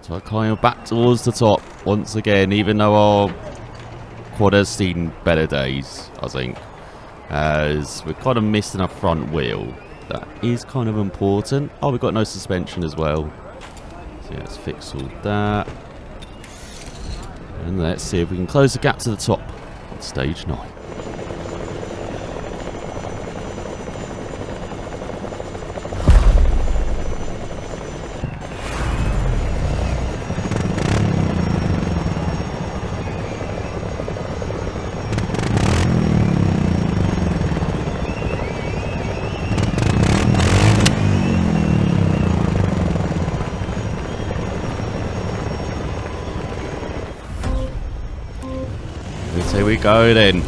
So we're kind of back towards the top once again, even though our quad has seen better days, I think. As we're kind of missing our front wheel. That is kind of important. Oh, we've got no suspension as well. So yeah, let's fix all that. And let's see if we can close the gap to the top on stage 9. Here we go then.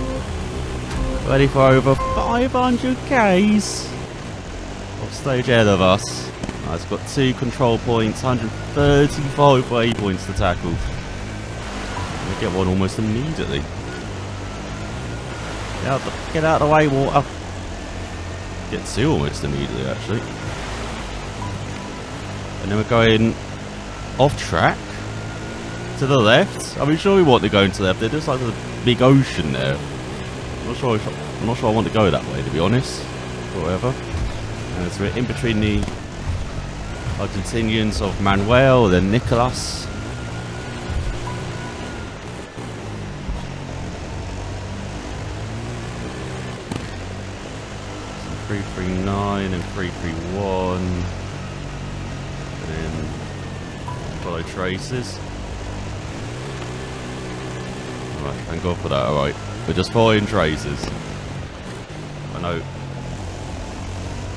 Ready for over 500 Ks. Off stage ahead of us. It's got 2 control points, 135 waypoints to tackle. We get one almost immediately. Get out of the way, water. Get 2 almost immediately, actually. And then we're going off track to the left. I mean, sure we want to go into the left. There's just like a big ocean there. I'm not sure I want to go that way, to be honest. Or whatever. So we're in between the Argentinians of Manuel, then Nicolas. 339 and 331. And then follow traces. Alright, thank God for that, alright. We're just following traces. I know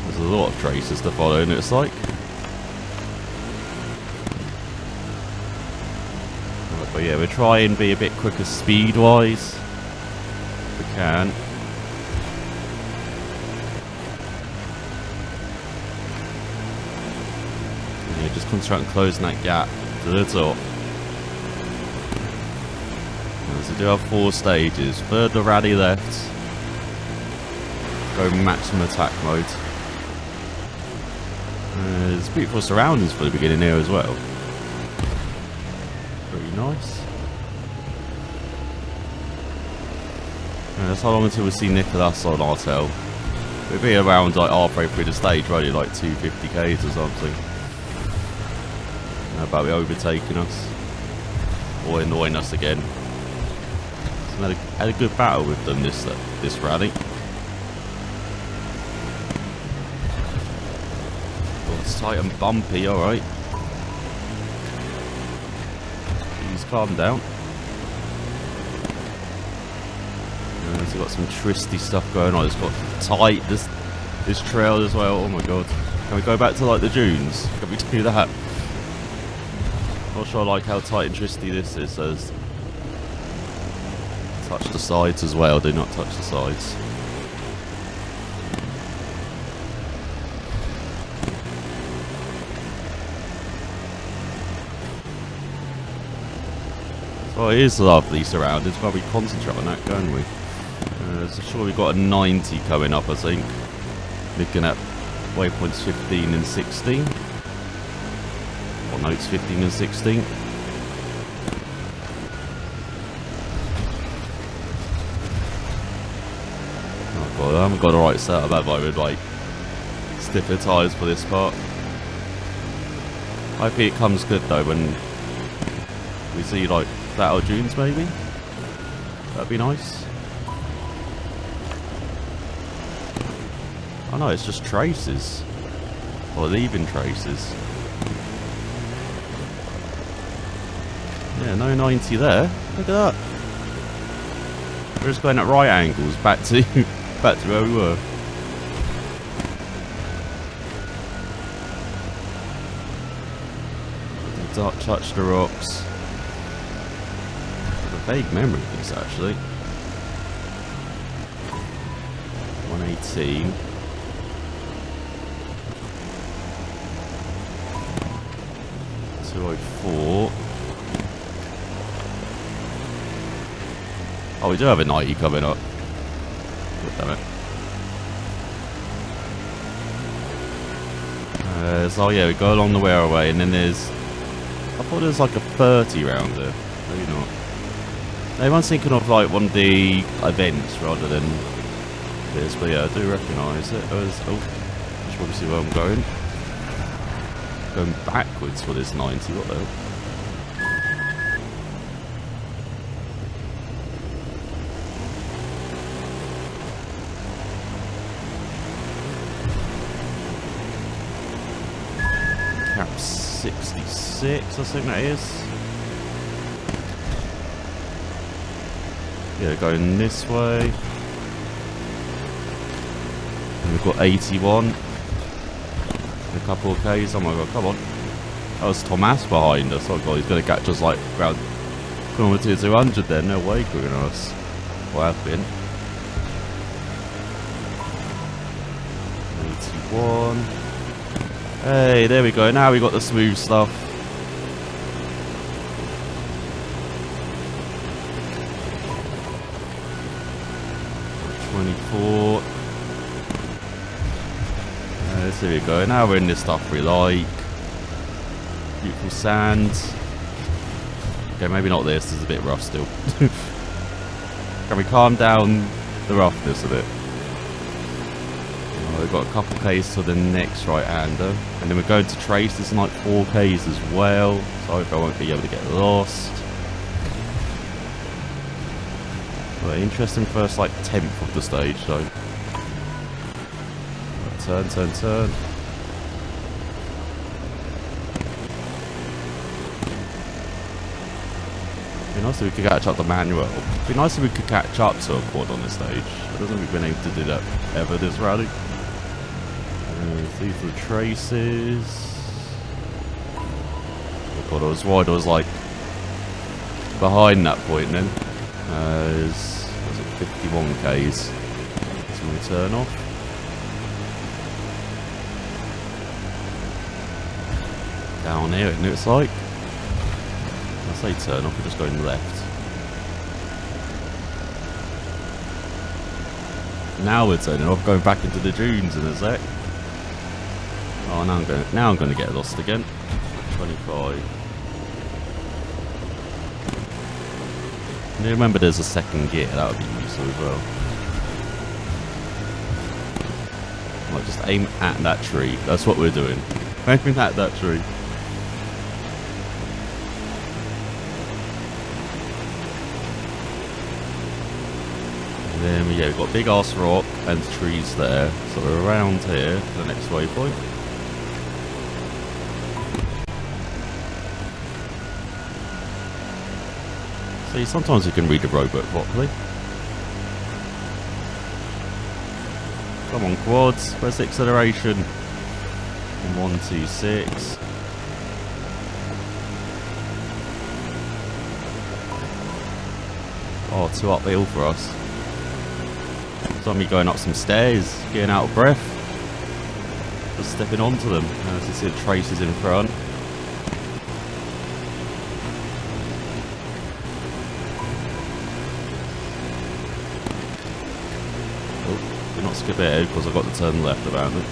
there's a lot of traces to follow, and it's like. Right, but yeah, we'll try and be a bit quicker speed-wise. If we can. Yeah, just concentrate on closing that gap to the top. So do have 4 stages. Third the rally left. Go maximum attack mode. There's beautiful surroundings for the beginning here as well. Pretty nice. That's how long until we see Nicolas on our tail. We'll be around like halfway through the stage, running like 250 Ks or something. How about we overtaking us? Or annoying us again. Had a good battle with them this rally. Oh, it's tight and bumpy, alright. Please calm down. It's got some twisty stuff going on. It's got tight, this trail as well. Oh my god. Can we go back to like the dunes? Can we do that? Not sure I like how tight and twisty this is. Says touch the sides as well. Do not touch the sides. So it is lovely surroundings. But we concentrate on that, don't we? So sure we've got a 90 coming up, I think. Looking at waypoints 15 and 16. Or no, it's 15 and 16. Oh god, I haven't got the right setup, have I, with like stiffer tyres for this part. I think it comes good though when we see like flatter dunes maybe. That'd be nice. Oh no, it's just traces. Or leaving traces. Yeah, no 90 there. Look at that. We're just going at right angles back to where we were. Don't touch the rocks. I have a vague memory of this actually. 118. .4. Oh, we do have a 90 coming up. God damn it. So yeah, we go along the railway, and then there's I thought there was like a 30 round there. Maybe not. Maybe I'm thinking of like one of the events rather than this, but yeah, I do recognise it. Oh, you should probably see where I'm going. Going backwards for this 90, what the hell? Cap 66, I think that is. Yeah, going this way. And we've got 81. A couple of Ks. Oh my god, come on. That was Thomas behind us. Oh god, he's going to catch us like around kilometre 200 then. No way, quicker than us. Well, have been. 81. Hey, there we go. Now we got the smooth stuff. There we go. Now we're in this stuff we like. Beautiful sand. Okay, maybe not this. This is a bit rough still. Can we calm down the roughness a bit? Oh, we've got a couple Ks to the next right-hander. And then we're going to trace this in like 4 Ks as well. So I hope I won't be able to get lost. But interesting first like 10th of the stage though. Turn, turn, turn. It'd be nice if we could catch up the manual. It'd be nice if we could catch up to a quad on this stage. I don't think we've been able to do that ever this rally. These are the traces. Oh god, I was wide. I was like behind that point then. Was it 51 Ks? So we turn off. Down here, it looks like. I say turn off, we're just going left. Now we're turning off, going back into the dunes in a sec. Oh, now I'm going to get lost again. 25. And remember, there's a second gear. That would be useful as well. Like, just aim at that tree. That's what we're doing. Aiming at that tree. And then we've got big ass rock and trees there. So we're around here to the next waypoint. See, sometimes you can read the roadbook properly. Come on, quads. Where's the acceleration? 1, 2, 6. Oh, 2 uphill for us. It's on me going up some stairs, getting out of breath. Just stepping onto them. As you see the traces in front. Oh, do not skip ahead because I've got to turn left apparently.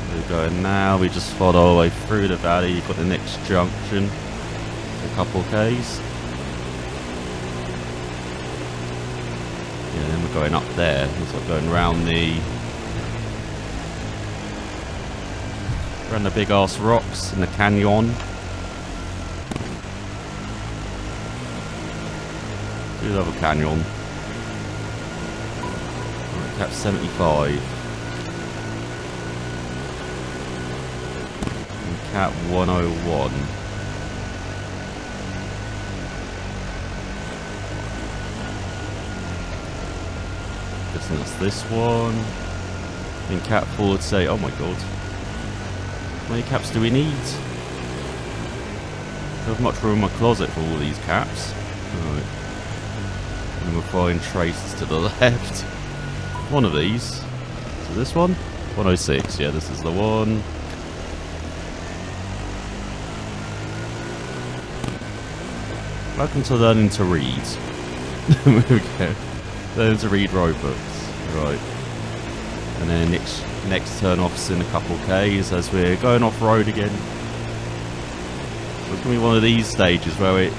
There we go, and now we just follow our way through the valley. You've got the next junction. A couple Ks. Yeah, then we're going up there. Looks like going around the big ass rocks in the canyon. Do the other canyon. Right, cap 75. And cap 101. And that's this one. In cap 4 would say, oh my god. How many caps do we need? I don't have much room in my closet for all these caps. Right. And we'll find traces to the left. One of these. So this one? 106, yeah, this is the one. Welcome to learning to read. There we go. Learn to read road books. Right. And then next Next turn off's in a couple Ks as we're going off-road again. It's going to be one of these stages where it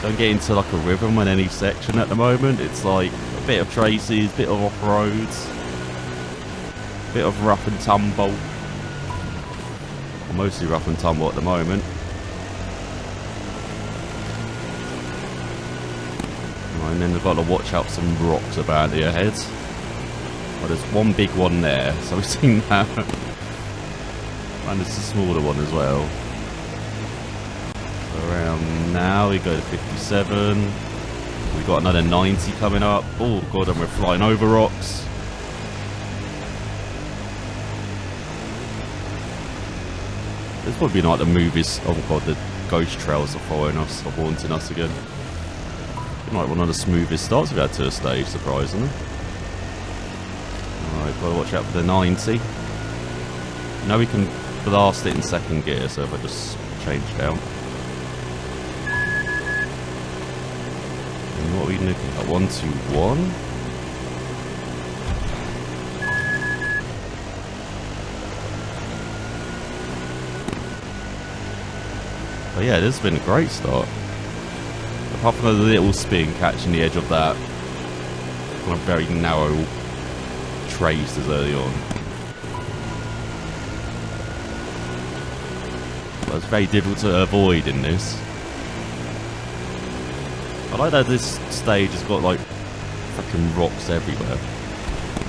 don't get into like a rhythm on any section at the moment. It's like a bit of traces, bit of off-roads, bit of rough and tumble. Well, mostly rough and tumble at the moment. And then we've got to watch out some rocks about the ahead. Well, there's one big one there, so we've seen that. And there's a smaller one as well. So around now we go to 57. We've got another 90 coming up. Oh god, and we're flying over rocks. There's probably like the movies. Oh god, the ghost trails are following us, or haunting us again. Like one of the smoothest starts we've had to a stage, surprisingly. Alright, gotta watch out for the 90. Now we can blast it in second gear, so if I just change down. And what are we looking at? 1, 2, 1. Oh yeah, this has been a great start. Apart from a little spin catching the edge of that kind of very narrow traces early on. But it's very difficult to avoid in this. I like that this stage has got like fucking rocks everywhere.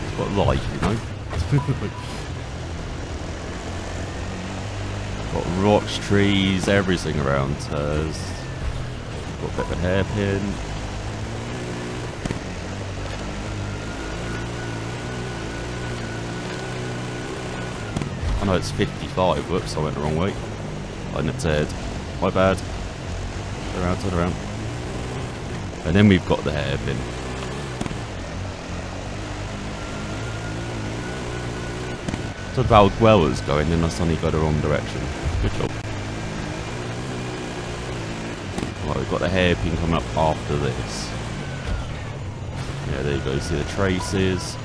It's got life, you know? Got rocks, trees, everything around. Got a bit of a hairpin. I know it's 55. Whoops, I went the wrong way. I nipped ahead. My bad. Turn around, turn around. And then we've got the hairpin. So the valve well was going, then I suddenly got the wrong direction. Good job. Right, we've got the hairpin coming up after this. Yeah, there you go, see the traces.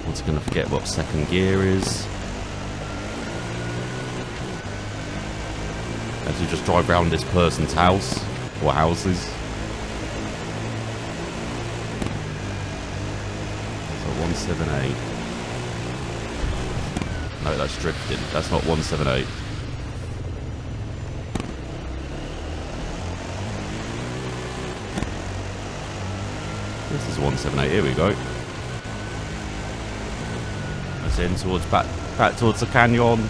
Once going to forget what second gear is. As we just drive around this person's house, or houses. So 178. No, that's drifting, that's not 178. This is 178, here we go. That's in towards back towards the canyon.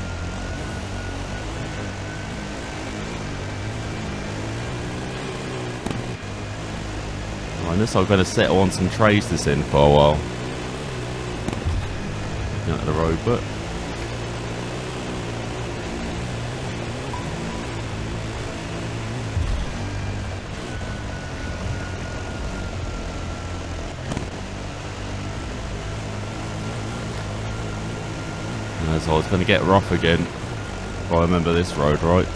Right, this I'm going to settle on some traces in for a while. Looking at the road book. So I was going to get rough again, if I remember this road right.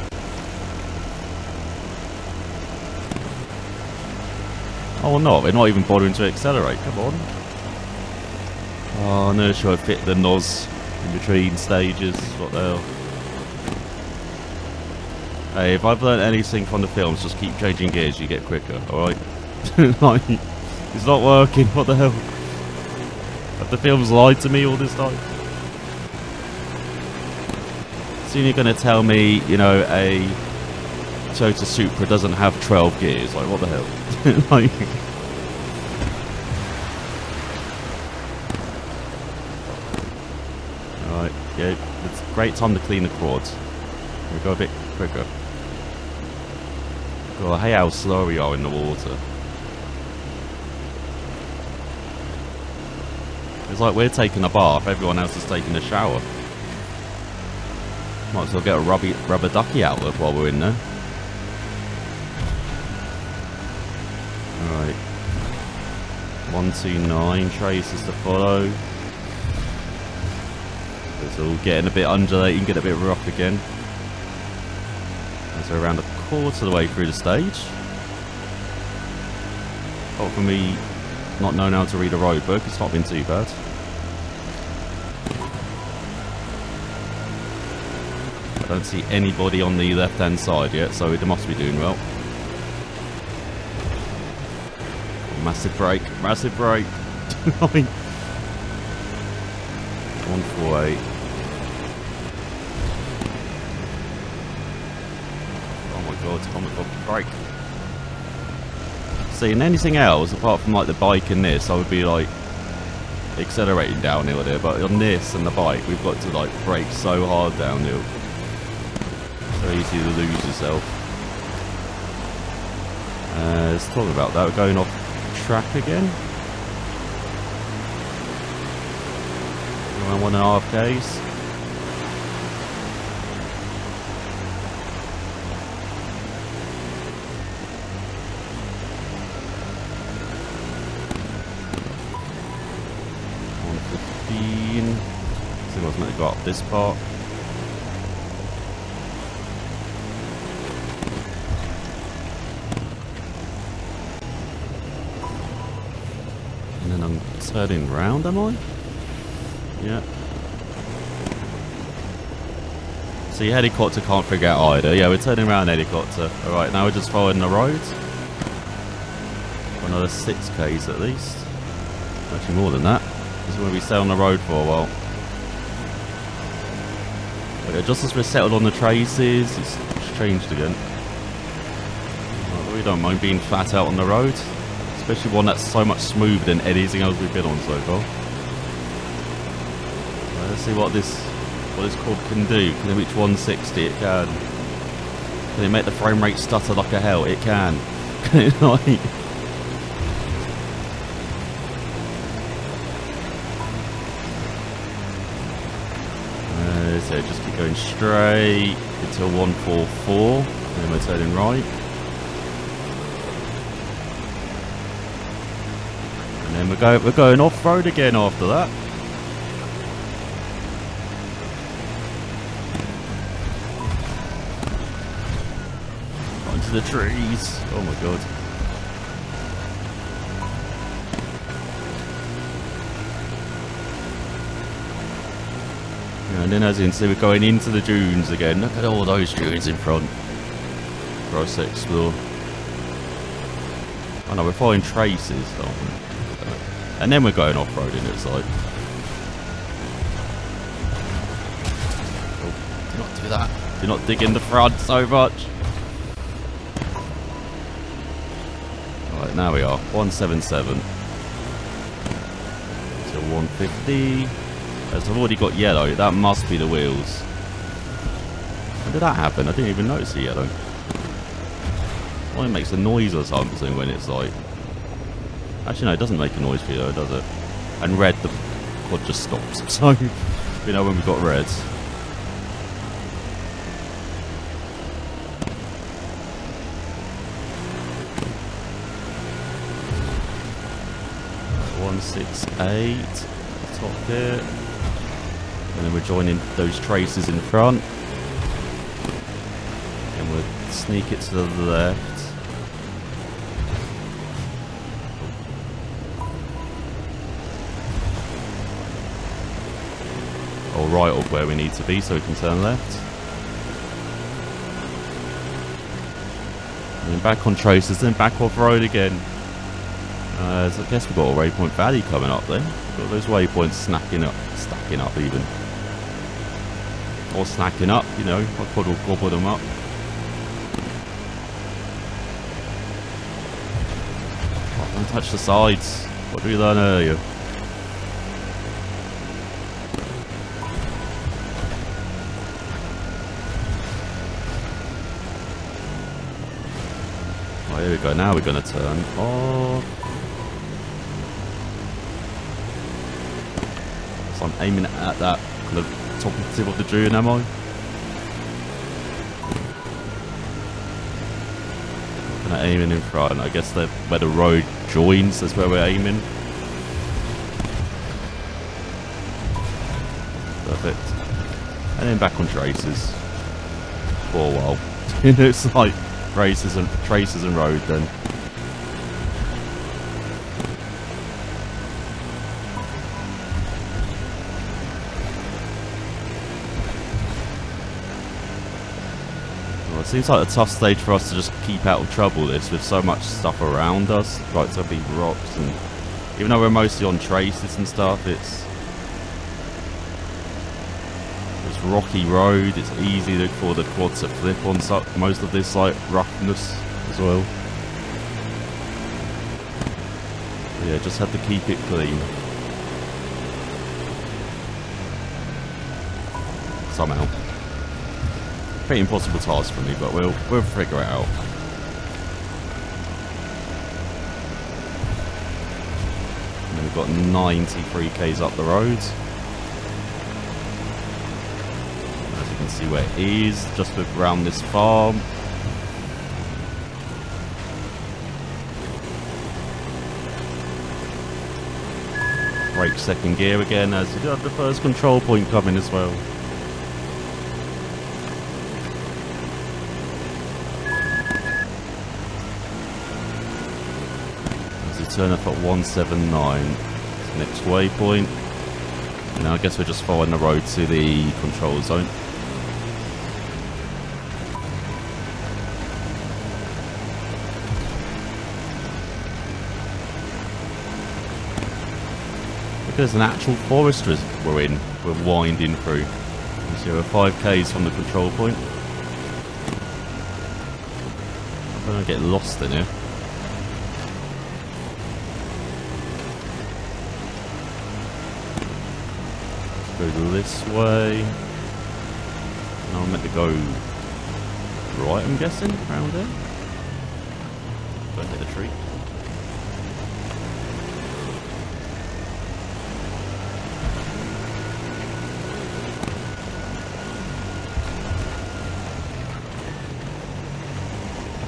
Oh no, they're not even bothering to accelerate, come on. Oh no, should I fit the nos in between stages, what the hell. Hey, if I've learned anything from the films, just keep changing gears, you get quicker, alright? Like, it's not working, what the hell. Have the films lied to me all this time? Soon you're going to tell me, you know, a Toyota Supra doesn't have 12 gears. Like, what the hell? Like, alright, yeah, it's a great time to clean the quads. We go a bit quicker. Oh, hey, how slow we are in the water. It's like we're taking a bath, everyone else is taking a shower. Might as well get a rubber ducky outlet while we're in there. Alright. 129 traces to follow. It's all getting a bit undulating, get a bit rough again. So around a quarter of the way through the stage. Apart from me not knowing how to read a road book. It's not been too bad. I don't see anybody on the left-hand side yet, so they must be doing well. Massive break, massive break. 148. Oh my god, oh my god, break. See, in anything else, apart from like the bike and this, I would be like accelerating downhill there, but on this and the bike, we've got to like brake so hard downhill. So easy to lose yourself. Let's talk about that. We're going off track again. Around 1.5 Ks. See what's meant to go up this part. And then I'm turning round, am I? Yeah. See, helicopter can't figure out either. Yeah, we're turning around helicopter. Alright, now we're just following the road. Another 6 Ks at least. Actually more than that. This is where we stay on the road for a while. Okay, just as we're settled on the traces, it's changed again. We don't mind being flat out on the road. Especially one that's so much smoother than anything else we've been on so far. Let's see what this quad can do. Can it reach 160? It can. Can it make the frame rate stutter like a hell? It can. Can it like... So just keep going straight until 144, and then we're turning right. And then we're going off road again after that. Onto the trees. Oh my god. And then as you can see, we're going into the dunes again. Look at all those dunes in front for us to explore. Oh no, we're following traces, aren't we? And then we're going off-roading it, like. Oh, do not do that. Do not dig in the front so much. Alright, now we are. 177. To 150. As I've already got yellow, that must be the wheels. When did that happen? I didn't even notice the yellow. Well, it makes a noise or something when it's like... Actually no, it doesn't make a noise for you though, does it? And red, the quad just stops. So, we know when we've got red. Right, 168. Top there. And then we're joining those traces in front. And we'll sneak it to the left. Or right of where we need to be so we can turn left. And then back on traces, then back off road again. So I guess we've got a waypoint valley coming up then. Got those waypoints stacking up even. Or snacking up, you know, I could gobble them up. Oh, don't touch the sides. What did we learn earlier? Oh, here we go, now we're going to turn off. So I'm aiming at that kind of top tip of the dune, am I? Kind of aiming in front. I guess where the road joins, that's where we're aiming. Perfect. And then back on traces for a while. It's like traces and road then. seems like a tough stage for us to just keep out of trouble this, with so much stuff around us, like so many rocks, and even though we're mostly on traces and stuff, it's rocky road, it's easy for the quad to flip on most of this like roughness as well. Yeah, just had to keep it clean. Somehow. Pretty impossible task for me, but we'll figure it out. And then we've got 93 k's up the road. As you can see where it is, just around this farm. Brake second gear again, as you got the first control point coming as well. Turn up at 179. Next waypoint. And now I guess we're just following the road to the control zone. Look, there's an actual forest we're winding through. So we're 5 k's from the control point. I'm gonna get lost in here. Go this way. Now I'm meant to go right, I'm guessing, around there. Don't hit a tree.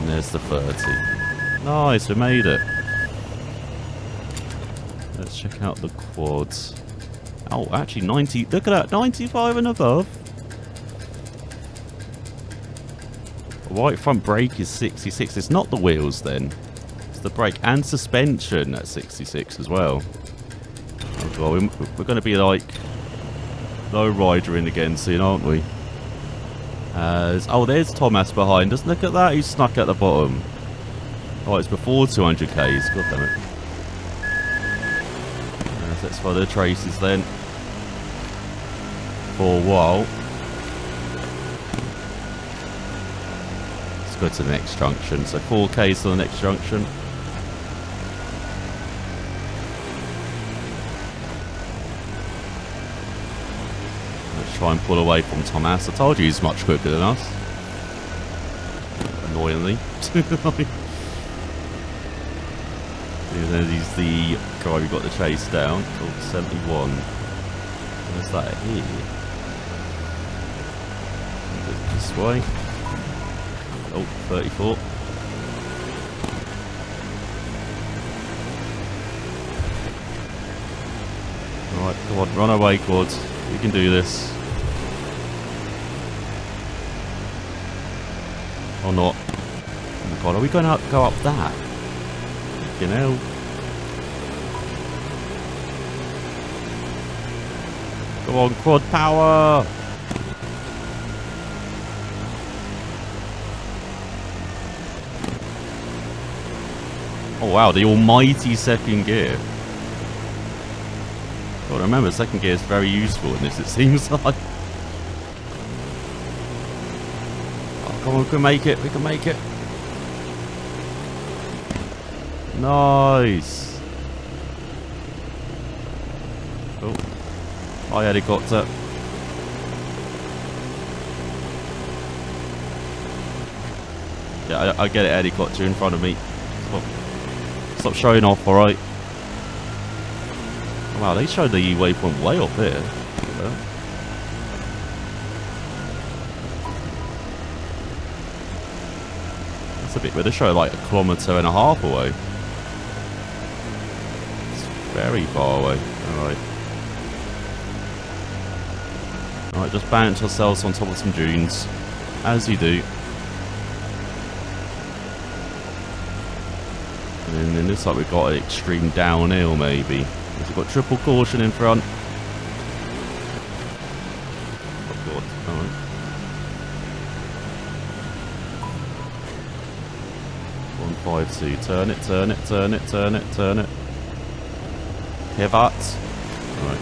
And there's the 30. Nice, we made it. Let's check out the quads. Oh, actually 90, look at that, 95 and above. Right front brake is 66. It's not the wheels then. It's the brake and suspension at 66 as well. Oh god, we're going to be like low rider in again soon, aren't we? Oh, there's Thomas behind us. Look at that, he's snuck at the bottom. Oh, it's before 200 k's. God damn it. Let's follow the traces then. For a while. Let's go to the next junction. So 4 k's to the next junction. Let's try and pull away from Thomas. I told you he's much quicker than us. Annoyingly. And then he's the guy who got the chase down. Oh, 71. Where's that here? This way. Oh, 34. Alright, come on, run away, quads. We can do this. Or not. Oh my god, are we going to go up that? Fucking hell. Come on, quad power! Oh wow, the almighty second gear. God, remember, second gear is very useful in this, it seems like. Oh, come on, we can make it, we can make it. Nice. Oh. Hi, helicopter. Yeah, I get it, helicopter in front of me. Stop showing off, alright? Wow, they showed the waypoint way up here. That's a bit where they show like 1.5 kilometers away. It's very far away. Alright. Alright, just bounce ourselves on top of some dunes. As you do. And then this like we've got an extreme downhill maybe. We've got triple caution in front. Oh god, 5-2. Turn it, turn it, turn it, turn it, turn it. Pivot. Right.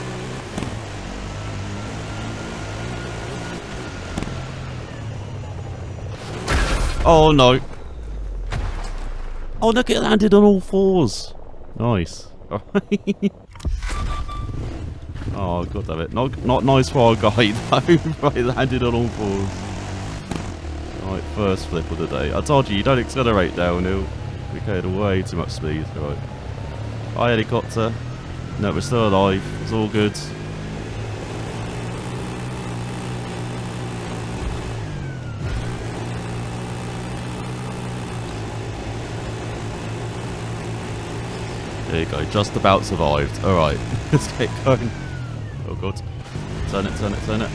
Oh no. Oh look, it landed on all fours. Nice. Oh god damn it. Not nice for our guy though. Right, landed on all fours. Right, first flip of the day. I told you don't accelerate downhill. We carried way too much speed. Right. Hi helicopter. No, we're still alive. It's all good. There you go, just about survived. Alright, let's get going. Oh god. Turn it, turn it, turn it.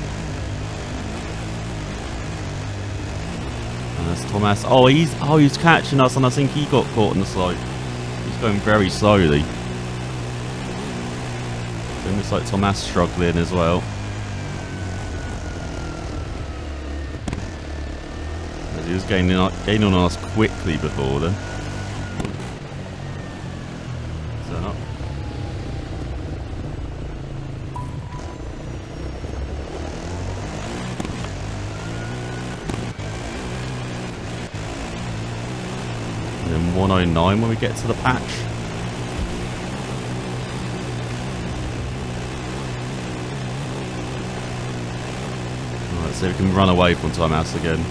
And that's Thomas. Oh, he's catching us, and I think he got caught in the slide. He's going very slowly. It looks like Thomas struggling as well. As he was gaining on us quickly before then. Turn up. And then 109 when we get to the patch. Alright, so we can run away from Thomas again.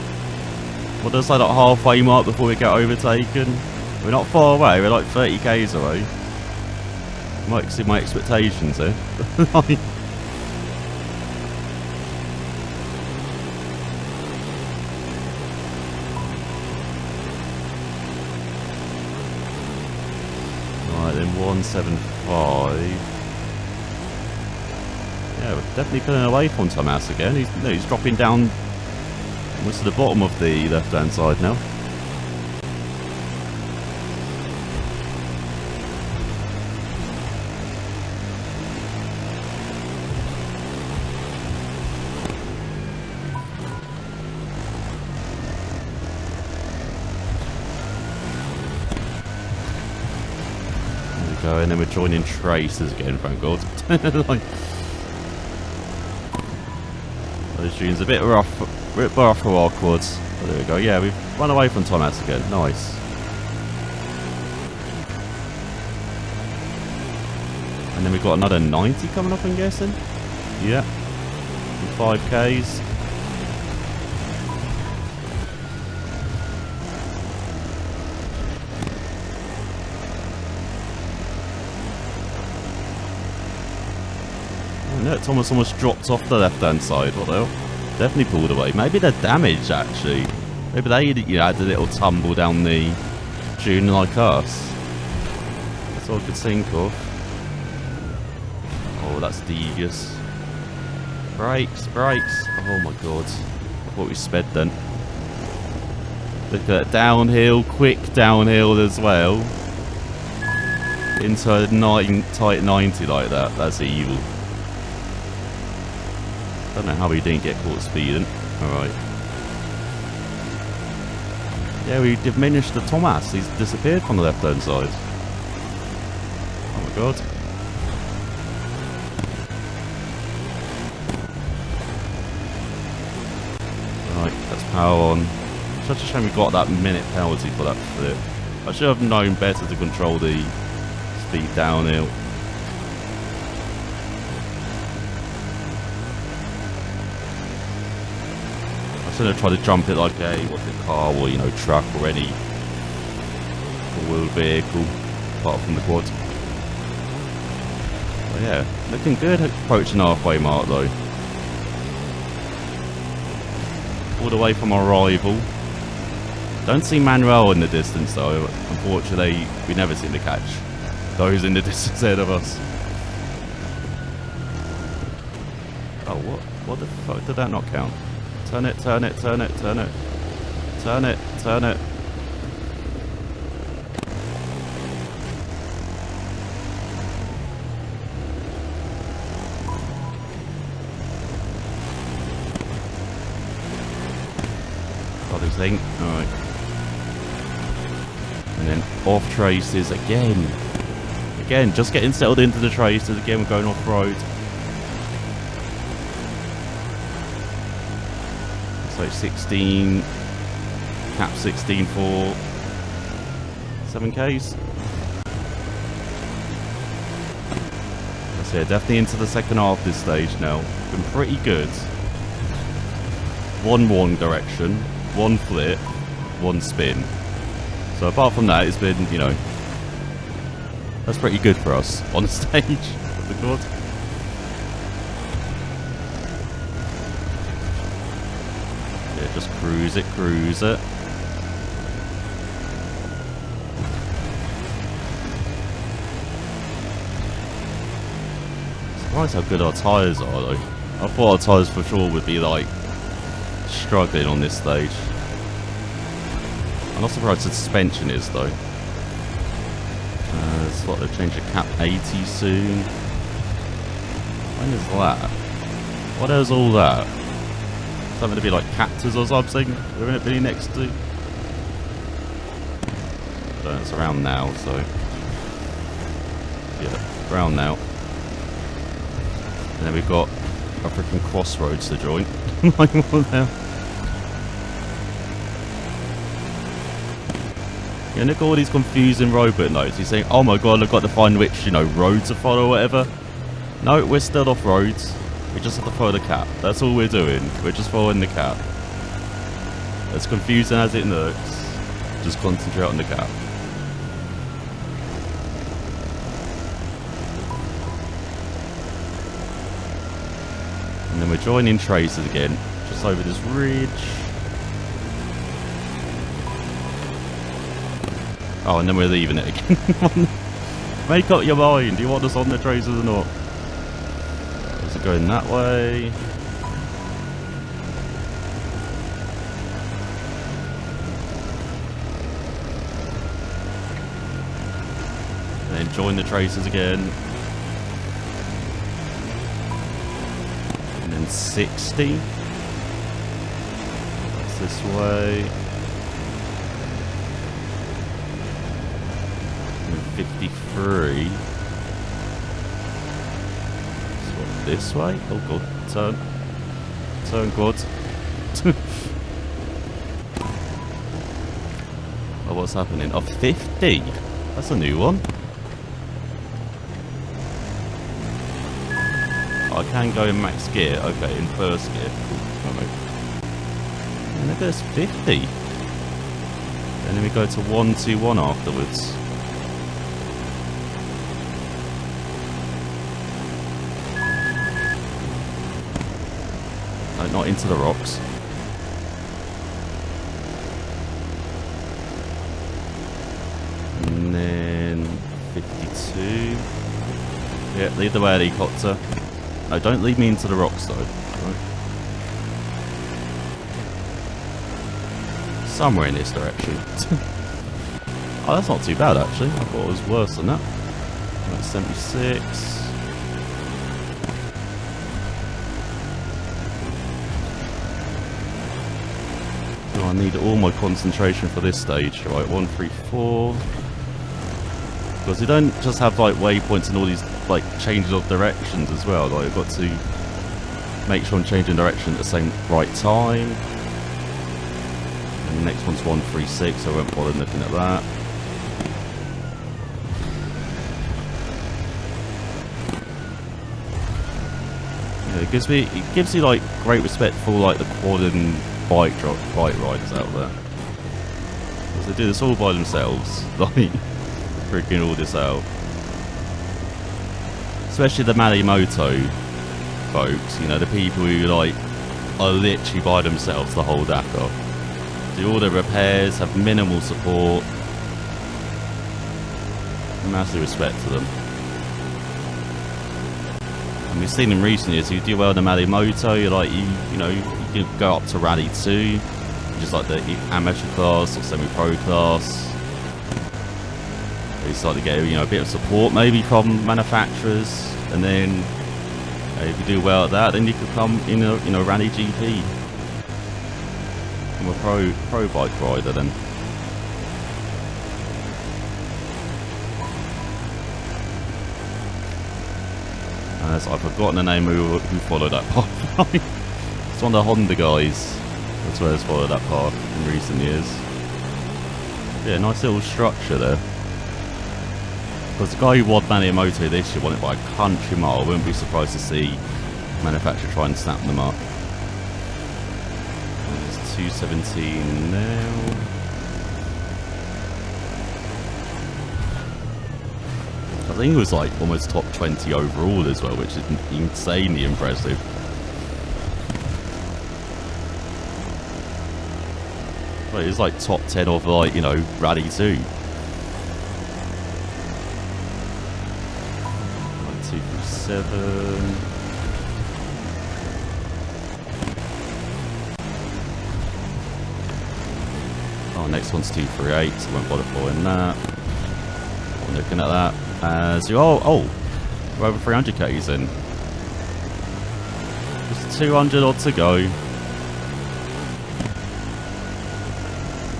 Well, there's like that halfway mark before we get overtaken. We're not far away, we're like 30 k's away. Might exceed my expectations here. Right, then 175. Yeah, we're definitely pulling away from Thomas again. He's dropping down almost to the bottom of the left-hand side now. There we go, and then we're joining Traces again, thank God. Like, those tunes a bit rough for our quads. Oh, there we go. Yeah, we've run away from Thomas again. Nice. And then we've got another 90 coming up, I'm guessing. Yeah. 5Ks. Oh, no, Thomas almost dropped off the left-hand side. What the hell? Definitely pulled away. Maybe they're damaged, actually. Maybe they had a little tumble down the dune like us. That's all I could think of. Oh, that's devious. Brakes, brakes. Oh my god. I thought we sped then. Look at that. Downhill, quick downhill as well. Into a tight 90 like that. That's evil. Don't know how he didn't get caught speeding. Alright. Yeah, we diminished the Thomas. He's disappeared from the left hand side. Oh my god. Right, that's power on. Such a shame we got that minute penalty for that flip. I should have known better to control the speed downhill. I should have tried to jump it like a car or truck or any four-wheeled vehicle apart from the quad. But yeah, looking good approaching halfway mark though. Pulled away from our rival. Don't see Manuel in the distance though. Unfortunately, we never seem to catch those in the distance ahead of us. Oh, what the fuck did that not count? Turn it, turn it, turn it, turn it. Turn it, turn it. Got this thing. Alright. And then off traces again. Again, just getting settled into the traces. Again, we're going off-road. So 16, cap 16 for 7Ks. So yeah, definitely into the second half of this stage now. Been pretty good. 1 direction, 1 flip, 1 spin. So apart from that, it's been, you know, that's pretty good for us on stage of the quad. Yeah, just cruise it, cruise it. Surprised how good our tyres are though. I thought our tyres for sure would be like struggling on this stage. I'm not surprised the suspension is though. It's like they'll change the cap 80 soon. When is that? What is all that? Something to be like cactus or something? We're going to be next to. But it's around now, so yeah, around now. And then we've got a freaking crossroads to join. Like what the hell? Yeah, look at all these confusing robot notes. He's saying, oh my god, I've got to find which, you know, road to follow or whatever. No, we're still off roads. We just have to follow the cap. That's all we're doing. We're just following the cap. As confusing as it looks, just concentrate on the cap. And then we're joining traces again, just over this ridge. Oh, and then we're leaving it again. Make up your mind. Do you want us on the traces or not? Is it going that way? And then join the traces again. And then 60. That's this way. 53. So this way? Oh god, turn. Turn god. Oh, what's happening? Oh, 50? That's a new one. Oh, I can go in max gear. Okay, in first gear. Cool. And then there's 50. And then we go to 121 afterwards. Not into the rocks. And then 52. Yeah, lead the way, helicopter. No, don't lead me into the rocks though. Right. Somewhere in this direction. Oh, that's not too bad actually. I thought it was worse than that. That's 76. I need all my concentration for this stage. Right, 1, 3, 4. Because you don't just have like waypoints and all these like changes of directions as well. Like I've got to make sure I'm changing direction at the same right time. And the next one's 1, 3, 6. So I won't bother looking at that. Yeah, it gives you like great respect for like the quad and bike riders out there. Because they do this all by themselves. Like, freaking all this out. Especially the Malimoto folks, you know, the people who like are literally by themselves the whole Dakar. Do all the repairs, have minimal support. Massive respect to them. And we've seen in recent years, you do well in the Malimoto, you're like, you know, you can go up to Rally 2, just like the amateur class or semi-pro class. You start to get, you know, a bit of support maybe from manufacturers, and then if you do well at that, then you could come in a, you know, Rally GP. I'm a pro bike rider then. I've forgotten the name who followed that path. It's one of the Honda guys. That's where has followed that path in recent years. Yeah, nice little structure there. Because the guy who won Mania Moto this year won it by a country mile. I wouldn't be surprised to see the manufacturer try and snap them up. It's 217 now. I think it was like almost top 20 overall as well, which is insanely impressive. Well, it was like top 10 of like, you know, Rally 2. 237. Oh, next one's 238, so I won't bother following that. I'm looking at that. We're over 300 Ks in. Just 200 odd to go.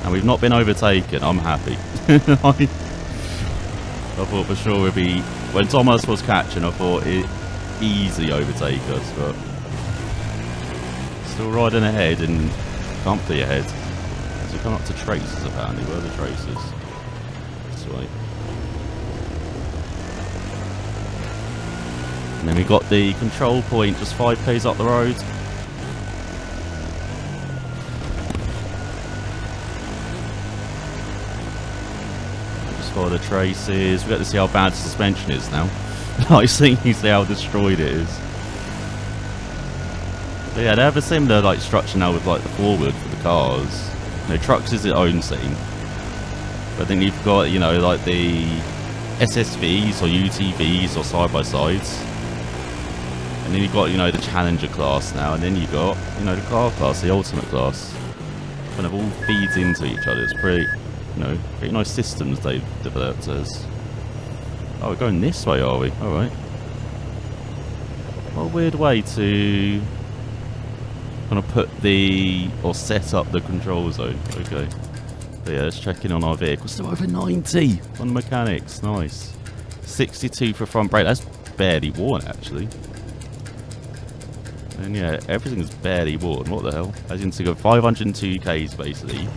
And we've not been overtaken, I'm happy. I thought for sure we'd be... When Thomas was catching, I thought it easily overtake us, but... Still riding ahead and comfy ahead. So we come up to traces apparently. Where are the traces? This way. And then we got the control point just 5 k's up the road. Just follow the traces. We got to see how bad the suspension is now. I think you see how destroyed it is. But yeah, they have a similar like structure now with like the forward for the cars. You know, trucks is its own thing. But then you've got, you know, like the SSVs or UTVs or side-by-sides. And then you've got, you know, the Challenger class now, and then you've got, you know, the car class, the Ultimate class. Kind of all feeds into each other. It's pretty, you know, pretty nice systems they've developed as. Oh, we're going this way, are we? Alright. What a weird way to kind of put the, or set up the control zone. Okay. But yeah, let's check in on our vehicle. Still over 90 on the mechanics. Nice. 62 for front brake. That's barely worn, actually. And yeah, everything's barely worn. What the hell? As you can see, got 502 Ks basically.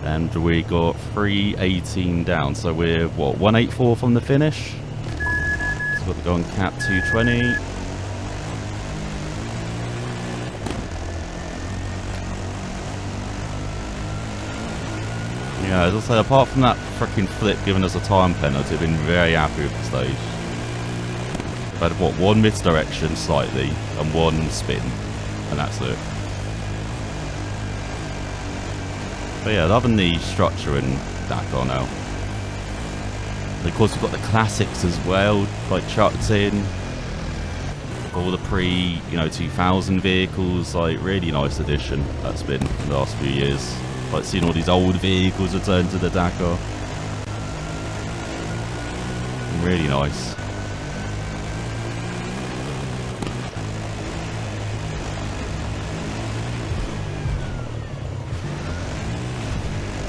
And we got 318 down. So we're, what, 184 from the finish? So we've got to go on cap 220. Yeah, as I said, apart from that freaking flip giving us a time penalty, I've been very happy with the stage. I've had, what, one misdirection slightly and one spin, and that's it. But yeah, loving the structure in Dakar now. And of course, we've got the classics as well, like chucked in. All the you know, 2000 vehicles, like really nice addition that's been in the last few years. Like seeing all these old vehicles return to the Dakar. Really nice.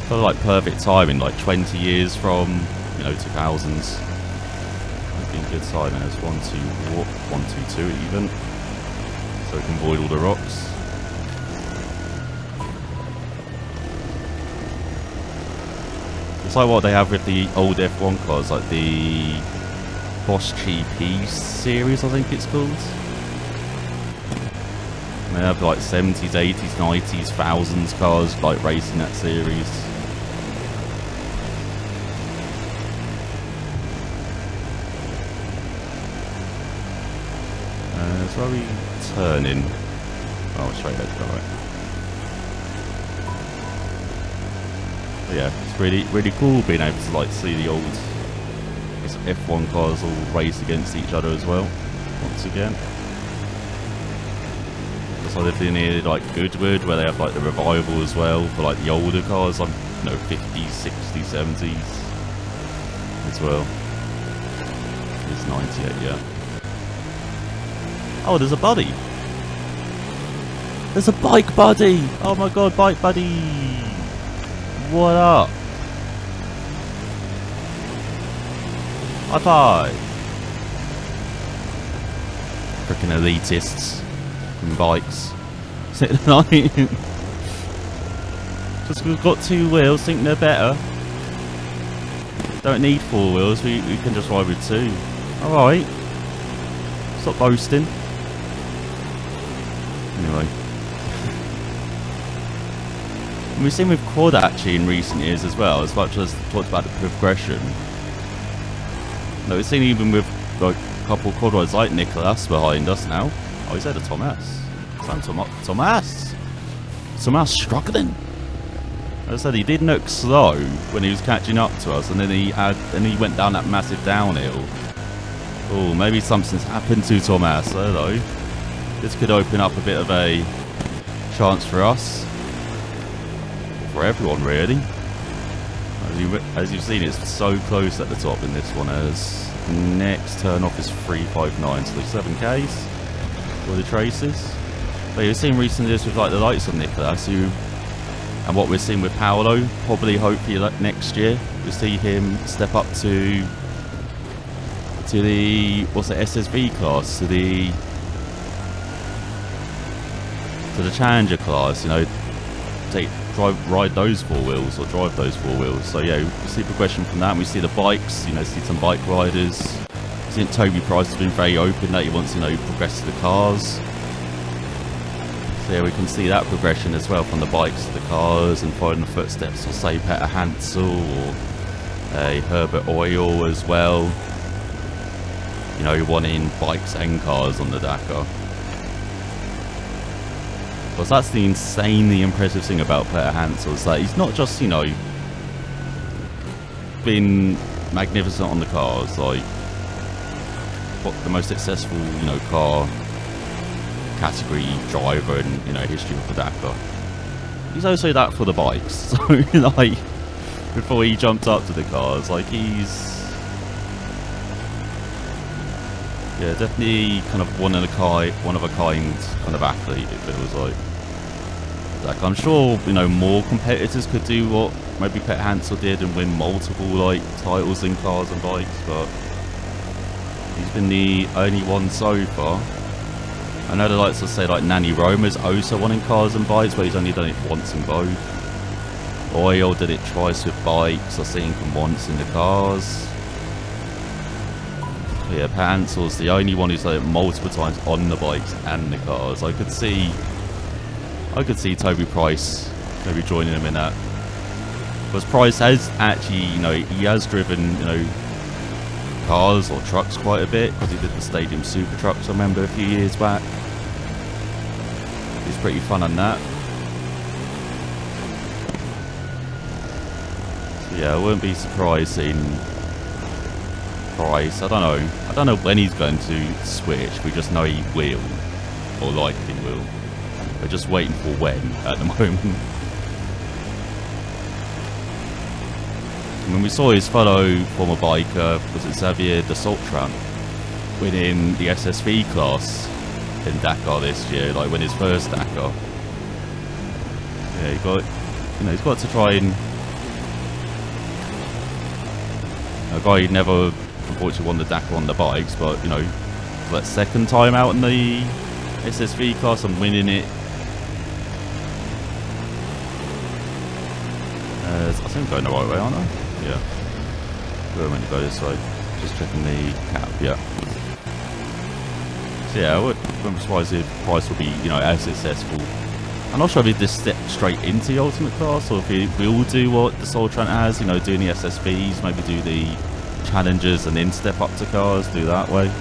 Kind of like perfect timing, like 20 years from, you know, 2000s. I've been good timing. There's 122 even, so we can avoid all the rocks. It's like what they have with the old F1 cars, like the Bosch GP series, I think it's called. And they have like 70s, 80s, 90s, 1000s cars like racing that series. That's where we turn in. Oh, straight ahead, alright. Yeah, it's really cool being able to like see the old F1 cars all race against each other as well. Once again, it's like they've near like Goodwood where they have like the revival as well for like the older cars, like, you know, 50s, 60s, 70s as well. It's 98, yeah. Oh, there's a buddy. There's a bike buddy. Oh my god, bike buddy. What up? High five. freaking elitists in bikes. Like, just we've got 2 wheels, think they're better. Don't need 4 wheels, we can just ride with 2. Alright. Stop boasting. Anyway. And we've seen with quad actually in recent years as well, as much as talked about the progression. No, we've seen even with like a couple of quad rides like Nicholas behind us now. Oh, he's had a Thomas. Thomas struggling. As I said, he did look slow when he was catching up to us, and then he went down that massive downhill. Oh, maybe something's happened to Thomas. Hello. This could open up a bit of a chance for us. For everyone, really. As you've seen, it's so close at the top in this one, as next turn off is 359, so 7Ks for the traces. But you've seen recently this with like the lights on Nicholas, and what we're seeing with Paolo, probably hopefully like next year, we'll see him step up to the, what's the SSV class, to the Challenger class, you know, ride those 4 wheels or drive those 4 wheels. So yeah, we see progression from that, and we see the bikes, you know, see some bike riders. I think Toby Price has been very open that he wants to, you know, progress to the cars. So yeah, we can see that progression as well, from the bikes to the cars, and following the footsteps of, say, Peter Hansel or Herbert Oil as well. You know, wanting bikes and cars on the Dakar. Because that's the insanely impressive thing about Peter Hansel, is that he's not just, you know, been magnificent on the cars, like what the most successful, you know, car category driver in, you know, history of the Dakar. He's also that for the bikes. So like, before he jumped up to the cars, like he's, yeah, definitely kind of one of a kind kind of athlete, it feels like. Like, I'm sure, you know, more competitors could do what maybe Peter Hansel did and win multiple like titles in cars and bikes, but he's been the only one so far. I know the likes of, say, like Nanny Roma's also won in cars and bikes, but he's only done it once in both. Oil did it twice with bikes, I think, and once in the cars. But yeah, Peter Hansel's the only one who's done it multiple times on the bikes and the cars. I could see Toby Price maybe joining him in that. Because Price has actually, you know, he has driven, you know, cars or trucks quite a bit, because he did the Stadium Super Trucks, I remember, a few years back. He's pretty fun on that. So yeah, I wouldn't be surprised seeing Price. I don't know when he's going to switch. We just know he will, or likely will. We're just waiting for when at the moment. When we saw his fellow former biker, was it Xavier de Saltram, winning the SSV class in Dakar this year, like win his first Dakar. Yeah, he's got to try and, a guy who never unfortunately won the Dakar on the bikes, but you know, that second time out in the SSV class and winning it. I think I'm going the right way, aren't I? Yeah. We're meant to go this way. Just checking the cap, yeah. So yeah, I wouldn't be surprised if Price will be, you know, as successful. I'm not sure if he just step straight into the ultimate class, or if he will do what the Soltran has, you know, doing the SSVs, maybe do the challenges and then step up to cars, do that way.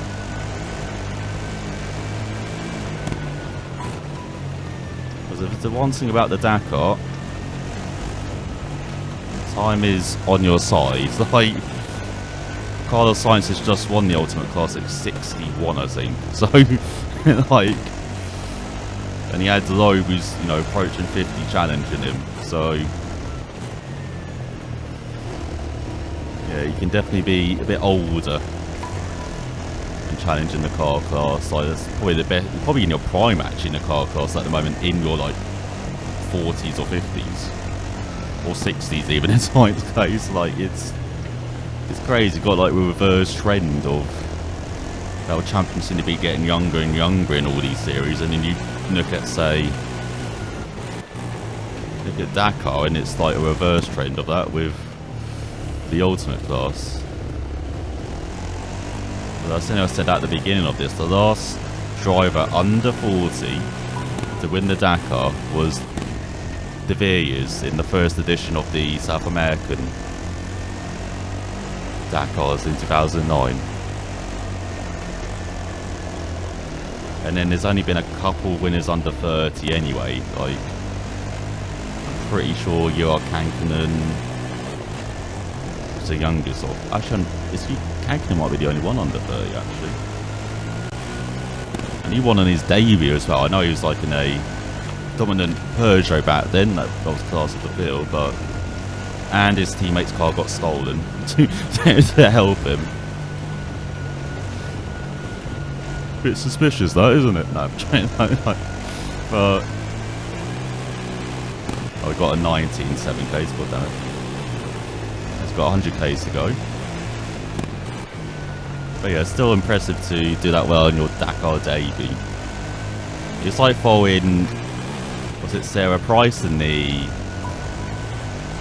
Because if it's the one thing about the Dakar, time is on your side. Like, Carlos Sainz has just won the ultimate class at 61, I think. So, like, and he had Loeb, who's, you know, approaching 50, challenging him. So, yeah, you can definitely be a bit older and challenging the car class. Like, that's probably the best, probably in your prime actually in the car class at the moment, in your like 40s or 50s. Or 60s even in Sainz's case. Like, it's crazy. Got like a reverse trend of our champions seem to be getting younger and younger in all these series, and then you look at, say, Dakar, and it's like a reverse trend of that with the ultimate class. But I think I said at the beginning of this, the last driver under 40 to win the Dakar was De Villiers in the first edition of the South American Dakars in 2009. And then there's only been a couple winners under 30 anyway. Like, I'm pretty sure Joar Kankkunen is the youngest of. Actually, Kankkunen might be the only one under 30 actually. And he won on his debut as well. I know he was like in a dominant Peugeot back then, that was class of the field, but and his teammate's car got stolen to help him. Bit suspicious though, isn't it? No, but I got a 19.7k score, damn it. It's got 100k to go. But yeah, it's still impressive to do that well in your Dakar debut. It's like following, was it Sarah Price in the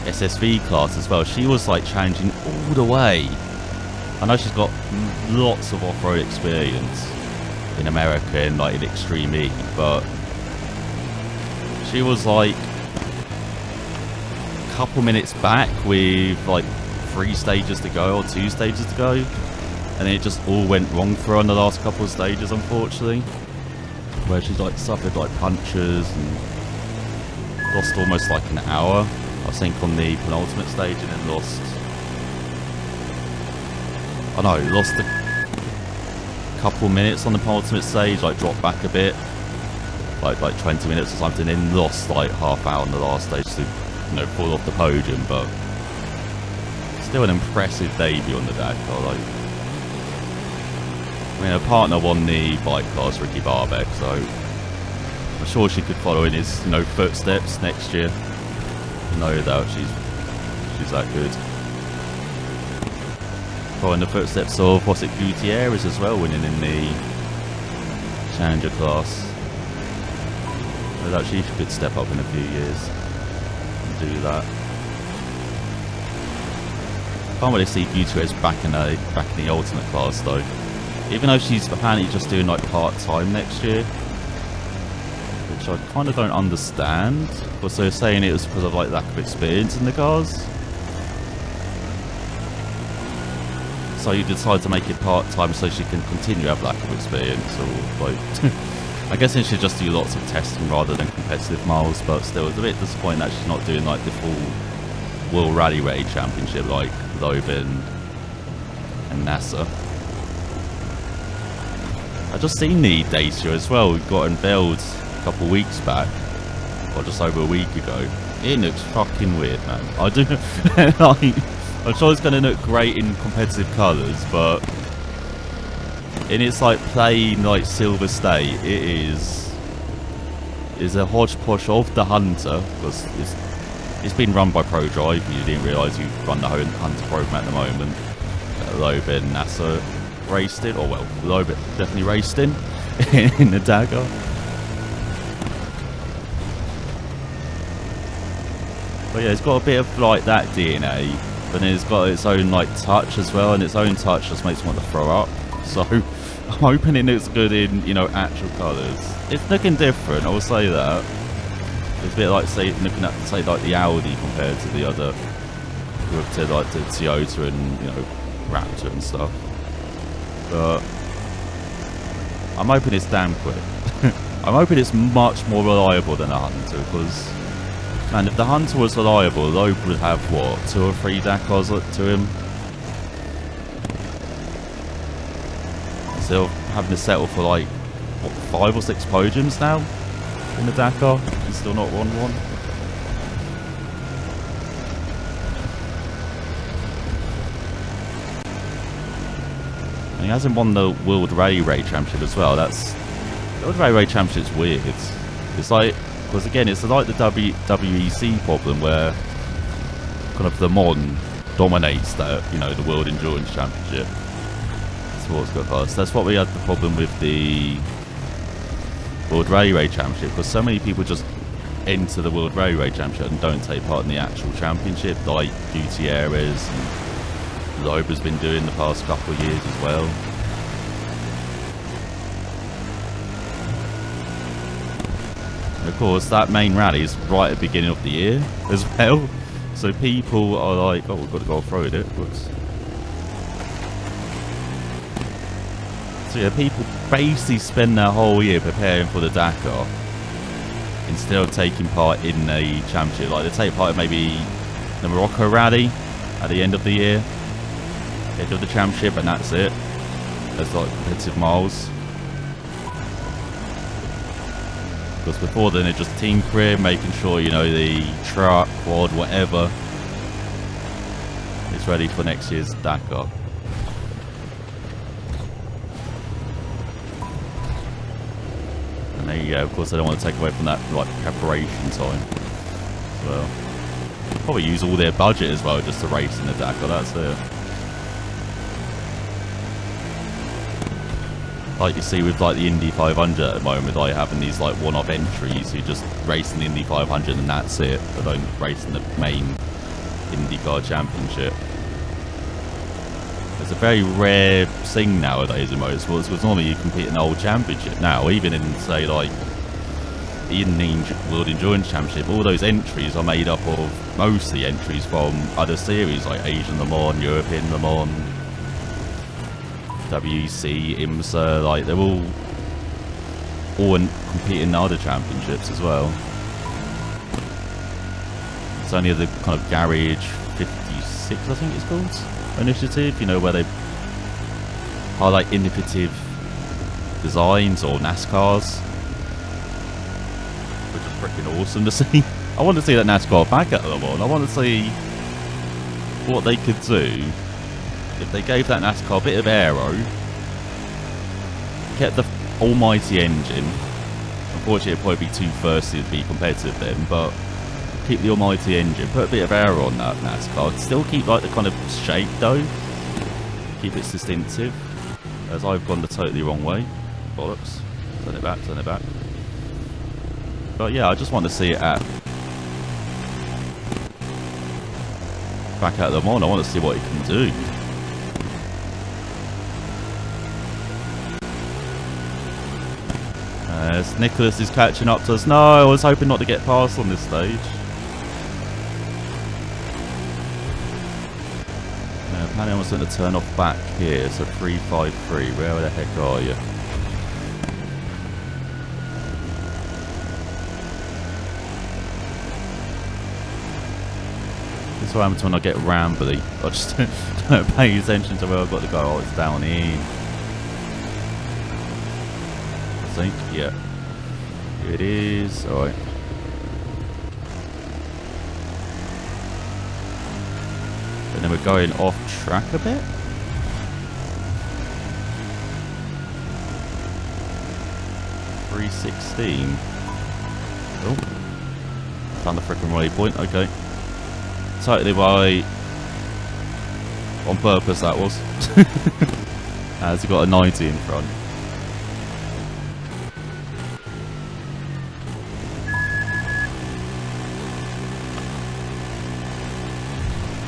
SSV class as well. She was like challenging all the way. I know she's got lots of off-road experience in America and like in Extreme E, but she was like a couple minutes back with like 3 stages to go or 2 stages to go, and it just all went wrong for her on the last couple of stages, unfortunately, where she's like suffered like punctures and lost almost like an hour, I think, on the penultimate stage, and then lost a couple minutes on the penultimate stage, like dropped back a bit, like 20 minutes or something, then lost like half hour on the last stage to, you know, fall off the podium. But still an impressive debut on the Dakar. Like, I mean, her partner won the bike class, Ricky Barbeck, so I'm sure she could follow in his, you know, footsteps next year. No doubt she's that good. Following the footsteps of, was it Gutierrez as well, winning in the Challenger class. No doubt she could step up in a few years and do that. Can't really see Gutierrez back in the ultimate class though. Even though she's apparently just doing like part-time next year, which I kind of don't understand. Because they're saying it was because of like lack of experience in the cars. So you decide to make it part-time so she can continue to have lack of experience, or like I guess she should just do lots of testing rather than competitive miles. But still, it's a bit disappointing that she's not doing like the full World Rally Raid Championship like Lobin and NASA. I just seen the data as well. We got unveiled a couple of weeks back, or just over a week ago. It looks fucking weird, man. I do like, I'm sure it's going to look great in competitive colours, but in its like plain like silver state, it is a hodgepodge of the Hunter, because it's been run by ProDrive. You didn't realise you run the Hunter program at the moment. Lobin, NASA raced it, or well, Lobin definitely raced in the Dakar. But yeah, it's got a bit of like that DNA, but then it's got its own like touch as well, and its own touch just makes me want to throw up. So I'm hoping it looks good in, you know, actual colours. It's looking different, I will say that. It's a bit like, say, looking at, say, like the Audi compared to the other, to like the Toyota and, you know, Raptor and stuff. But I'm hoping it's damn quick. I'm hoping it's much more reliable than the Hunter, because, man, if the Hunter was reliable, Loeb would have, what, 2 or 3 Dakars to him? Instead of having to settle for, like, what, 5 or 6 podiums now in the Dakar, and still not won one. And he hasn't won the World Rally Raid Championship as well. The World Rally Raid Championship's weird. It's like, because again, it's like the WEC problem where kind of the Mon dominates that, you know, the World Endurance Championship. sports car cars. That's what we had the problem with the World Railway Championship, because so many people just enter the World Railway Championship and don't take part in the actual championship, like Gutierrez and Loba's been doing the past couple of years as well. And of course, that main rally is right at the beginning of the year as well, so people are like, oh, we've got to go off-road it. Whoops. So yeah, people basically spend their whole year preparing for the Dakar instead of taking part in a championship. Like they take part in maybe the Morocco rally at the end of the year, end of the championship, and that's it. There's like competitive miles. Because before then it's just team career, making sure, you know, the truck, quad, whatever is ready for next year's Dakar. And there you go. Of course, I don't want to take away from that like preparation time as well. Probably use all their budget as well just to race in the Dakar. That's it. Like you see with like the Indy 500 at the moment, like having these like one-off entries who just race in the Indy 500 and that's it. They don't race in the main IndyCar Championship. It's a very rare thing nowadays in motorsports, because normally you compete in the whole championship now. Even in, say, like in the World Endurance Championship, all those entries are made up of mostly entries from other series like Asian Le Mans, European Le Mans, WEC, IMSA. Like they're all competing in other championships as well. It's only the kind of Garage 56, I think it's called, initiative, you know, where they highlight innovative designs or NASCARs, which is freaking awesome to see. I want to see that NASCAR back at them on. I want to see what they could do if they gave that NASCAR a bit of aero, kept the almighty engine. Unfortunately, it'd probably be too thirsty to be competitive then, but keep the almighty engine, put a bit of aero on that NASCAR, still keep like the kind of shape though, keep it distinctive, as I've gone the totally wrong way. Bollocks. Turn it back, turn it back. But yeah, I just want to see it at back at Le Mans. I want to see what it can do. As Nicholas is catching up to us. No, I was hoping not to get past on this stage. Apparently I was going to turn off back here, so 353, where the heck are you? This is what happens when I get rambly. I just don't pay attention to where I've got to go. Oh, it's down in. I think, yeah. Here it is, alright. And then we're going off track a bit. .316. Oh, found the frickin' waypoint. Okay, totally right. On purpose that was. As he got a 90 in front.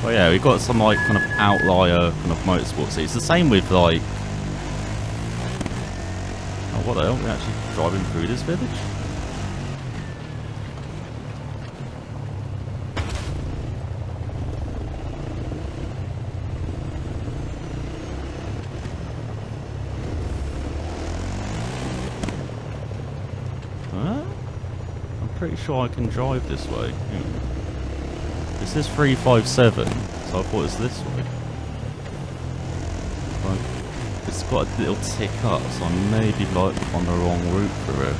Well, yeah, we've got some like kind of outlier kind of motorsports. It's the same with like, oh, what the hell? We're actually driving through this village. Huh? I'm pretty sure I can drive this way. This is 357, so I thought it was this way. Right. It's got a little tick up, so I may be like on the wrong route for it.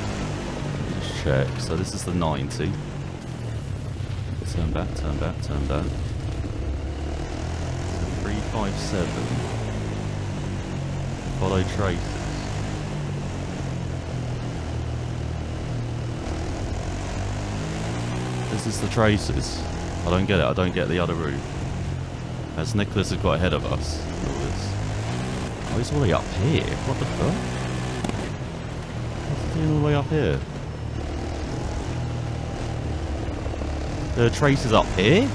Just check. So this is the 90. Turn back, turn back, turn back. So 357. Follow traces. This is the traces. I don't get it. I don't get the other route. As Nicholas has got ahead of us. Oh, he's all the way up here. What the fuck? What's he doing all the way up here? The traces up here?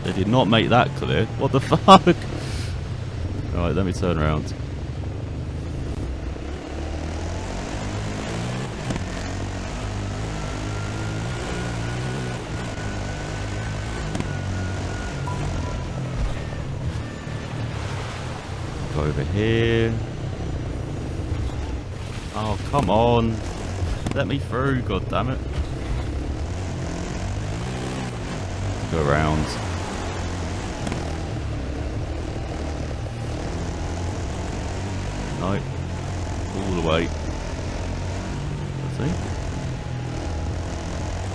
They did not make that clear. What the fuck? Alright, let me turn around. Go over here. Oh, come on. Let me through, god damn it. Go around. No. All the way. See?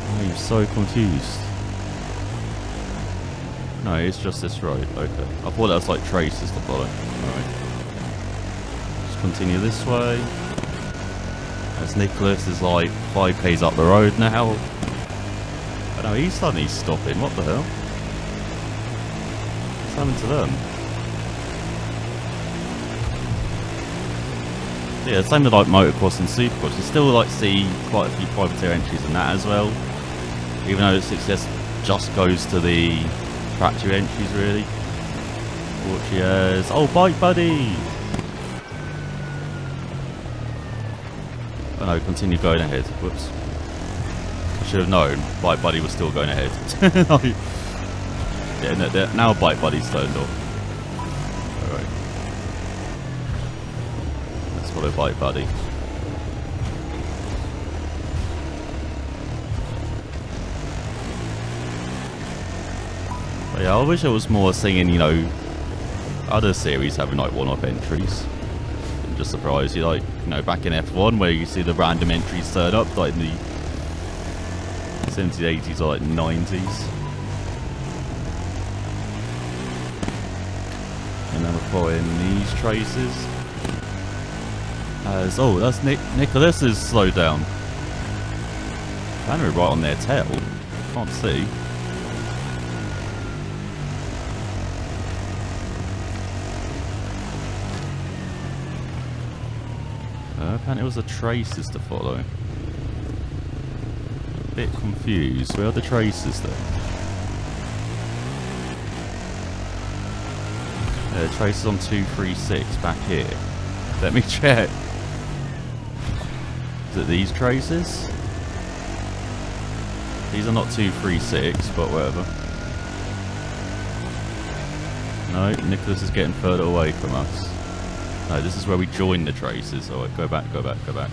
I'm so confused. No, it's just this road. Okay. I thought that was like traces to follow. Alright. Just continue this way. As Nicholas is like 5k's up the road now. Oh no, he's suddenly stopping. What the hell? What's happened to them? Yeah, same with like motocross and supercross. You still like see quite a few privateer entries in that as well. Even though success just goes to the factory entries really. Which is oh, bike buddy. Oh no, continue going ahead. Whoops. I should have known bike buddy was still going ahead. No. Yeah, no, now bike buddy's turned off. Alright. Let's follow bike buddy. But yeah, I wish it was more singing, you know, other series having like one-off entries. It'd just surprise you, like, you know, back in F1 where you see the random entries turn up, like in the 70s, 80s or like 90s. And then we're following these traces. As, oh, that's Nicholas is slowed down. Banner right on their tail. Can't see. Apparently it was the traces to follow. A bit confused. Where are the traces then? Traces on 236 back here. Let me check. Is it these traces? These are not 236, but whatever. No, Nicholas is getting further away from us. No, this is where we join the traces. Alright, go back, go back, go back.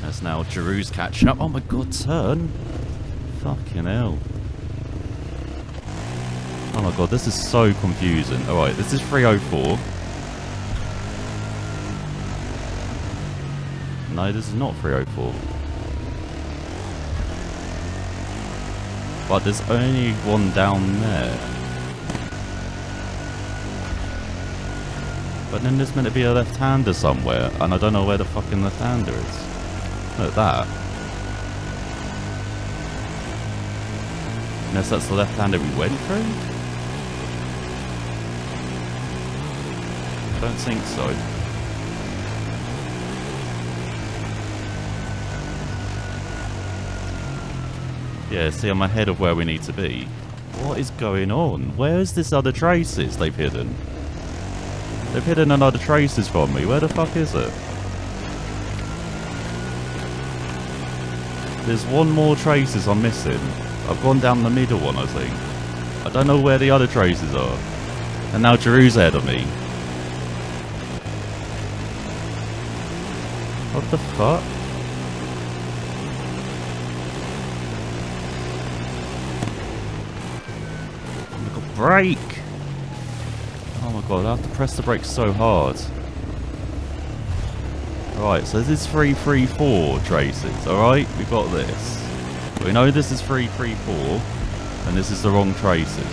That's now Giroux's catching up. Oh my god, turn! Fucking hell. Oh my god, this is so confusing. Alright, this is 304. No, this is not 304. But there's only one down there. But then there's meant to be a left-hander somewhere, and I don't know where the fucking left-hander is. Look at that. Unless that's the left-hander we went through? I don't think so. Yeah, see, I'm ahead of where we need to be. What is going on? Where is this other traces they've hidden? They've hidden another traces from me. Where the fuck is it? There's one more traces I'm missing. I've gone down the middle one, I think. I don't know where the other traces are. And now Giroux's ahead of me. What the fuck? Look at brake! Oh my god, I have to press the brakes so hard. Right, so this is 334 traces, alright? We got this. We know this is 334, and this is the wrong traces.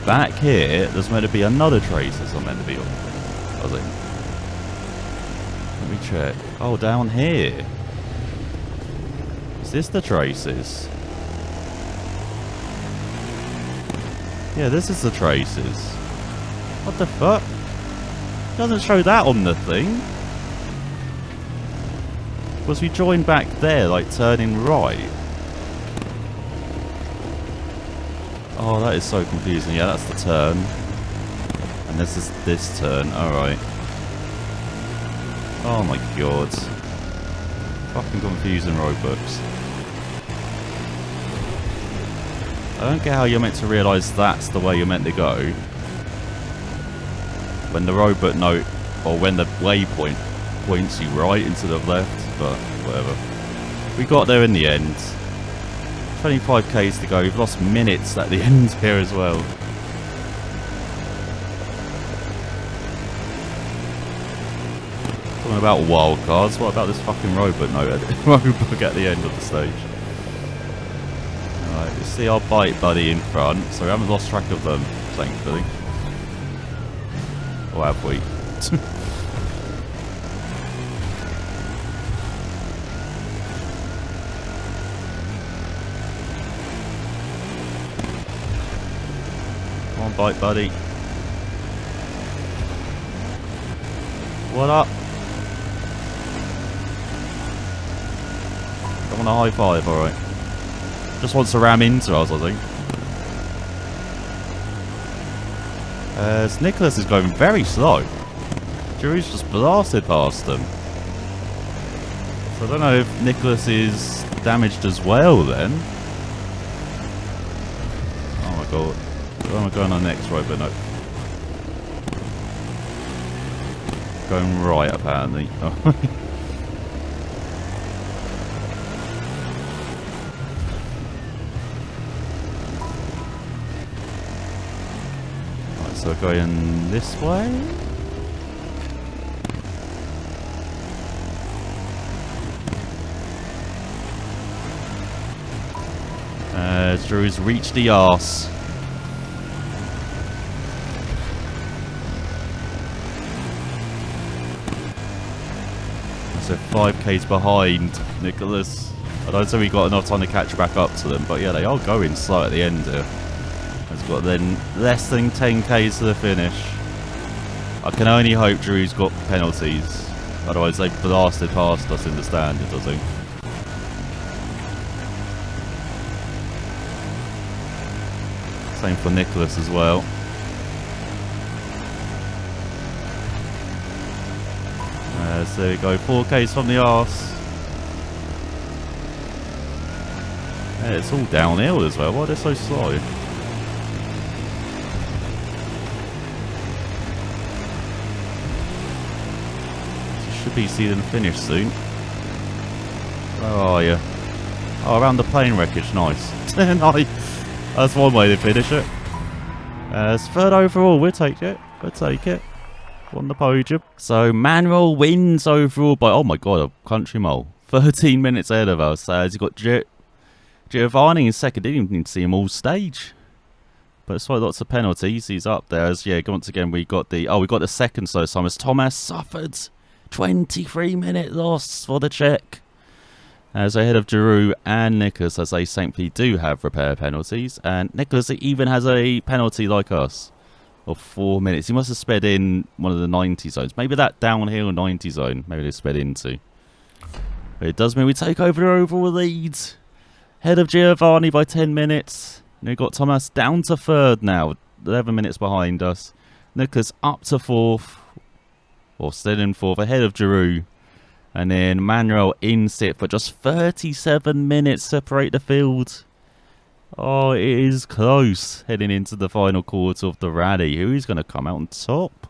Back here, there's meant to be another traces I'm meant to be on. I think. Let me check. Oh, down here. Is this the traces? Yeah, this is the traces. What the fuck? Doesn't show that on the thing. Was we joined back there, like turning right? Oh, that is so confusing. Yeah, that's the turn. And this is this turn. Alright. Oh my god. Fucking confusing roadbooks. I don't get how you're meant to realise that's the way you're meant to go. When the roadbook note, or when the waypoint points you right instead of left, but whatever. We got there in the end. 25k's to go. We've lost minutes at the end here as well. Talking about wildcards, what about this fucking roadbook note roadbook at the end of the stage? Alright, you see our bike buddy in front, so we haven't lost track of them, thankfully. Or have we? Come on, bike buddy. What up? Don't want a high five, alright. Just wants to ram into us, I think. As Nicholas is going very slow. Drew's just blasted past them. So I don't know if Nicholas is damaged as well then. Oh my god. Where am I going on next? Right, but no. Going right, apparently. Oh. Right, so going this way. Drew's reached the arse. So 5k's behind Nicholas. I don't think we got enough time to catch back up to them, but yeah, they are going slow at the end here. It's got then less than 10k's to the finish. I can only hope Drew's got penalties. Otherwise they blasted past us in the standard, I think. Same for Nicholas as well. So there we go, 4k's from the arse. Yeah, it's all downhill as well. Why are they so slow? You should be seeing them finish soon. Where are you? Oh, around the plane wreckage. Nice. Nice. That's one way to finish it. It's third overall. We'll take it. We'll take it. On the podium. So Manuel wins overall by, oh my god, a country mole. 13 minutes ahead of us. He's got Giovanni in second. Didn't even see him all stage. But despite lots of penalties, he's up there. As yeah, once again we got the second slow time as Thomas suffered 23-minute loss for the Czech. As ahead of Giroud and Nicholas, as they thankfully do have repair penalties, and Nicholas even has a penalty like us. Of 4 minutes. He must have sped in one of the 90 zones. Maybe that downhill 90 zone. Maybe they sped into. But it does mean we take over the overall lead. Head of Giovanni by 10 minutes. And we've got Thomas down to third now. 11 minutes behind us. Nicholas up to fourth. Or still in fourth. Ahead of Giroud. And then Manuel in sixth. But just 37 minutes separate the field. Oh, it is close heading into the final quarter of the rally. Who is going to come out on top?